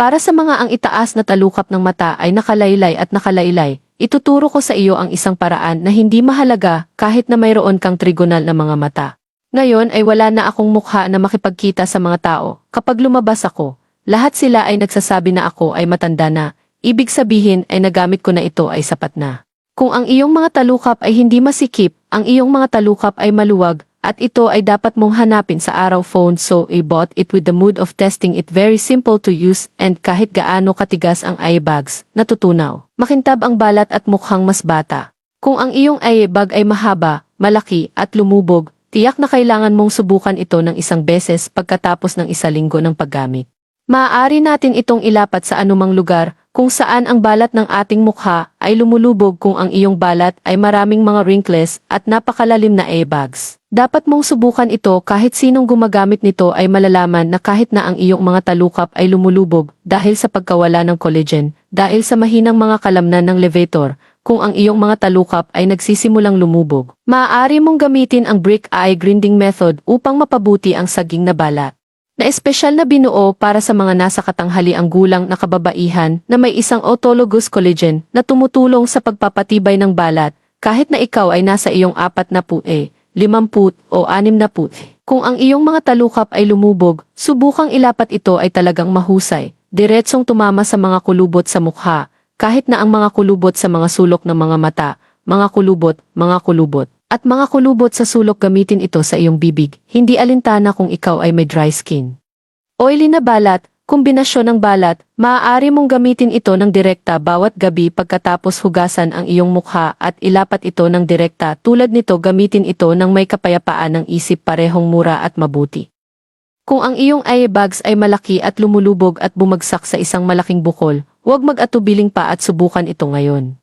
Para sa mga ang itaas na talukap ng mata ay nakalaylay at nakalaylay, ituturo ko sa iyo ang isang paraan na hindi mahalaga kahit na mayroon kang trigonal na mga mata. Ngayon ay wala na akong mukha na makipagkita sa mga tao. Kapag lumabas ako, lahat sila ay nagsasabi na ako ay matanda na, ibig sabihin ay nagamit ko na ito ay sapat na. Kung ang iyong mga talukap ay hindi masikip, ang iyong mga talukap ay maluwag, at ito ay dapat mong hanapin sa araw phone so I bought it with the mood of testing it very simple to use and kahit gaano katigas ang eye bags, natutunaw. Makintab ang balat at mukhang mas bata. Kung ang iyong eye bag ay mahaba, malaki at lumubog, tiyak na kailangan mong subukan ito ng isang beses pagkatapos ng 1 linggo ng paggamit. Maaari natin itong ilapat sa anumang lugar kung saan ang balat ng ating mukha ay lumulubog kung ang iyong balat ay maraming mga wrinkles at napakalalim na eye bags. Dapat mong subukan ito kahit sinong gumagamit nito ay malalaman na kahit na ang iyong mga talukap ay lumulubog dahil sa pagkawala ng collagen, dahil sa mahinang mga kalamnan ng levator, kung ang iyong mga talukap ay nagsisimulang lumubog. Maaari mong gamitin ang brick eye grinding method upang mapabuti ang saging na balat. Na espesyal na binuo para sa mga nasa katanghaliang gulang na kababaihan na may isang autologous collagen na tumutulong sa pagpapatibay ng balat kahit na ikaw ay nasa iyong 40, 50 o 60. Kung ang iyong mga talukap ay lumubog, subukang ilapat ito ay talagang mahusay, diretsong tumama sa mga kulubot sa mukha, kahit na ang mga kulubot sa mga sulok ng mga mata, mga kulubot, at mga kulubot sa sulok gamitin ito sa iyong bibig, hindi alintana kung ikaw ay may dry skin. Oily na balat, kombinasyon ng balat, maaari mong gamitin ito ng direkta bawat gabi pagkatapos hugasan ang iyong mukha at ilapat ito ng direkta tulad nito gamitin ito ng may kapayapaan ng isip parehong mura at mabuti. Kung ang iyong eye bags ay malaki at lumulubog at bumagsak sa isang malaking bukol, huwag mag-atubiling pa at subukan ito ngayon.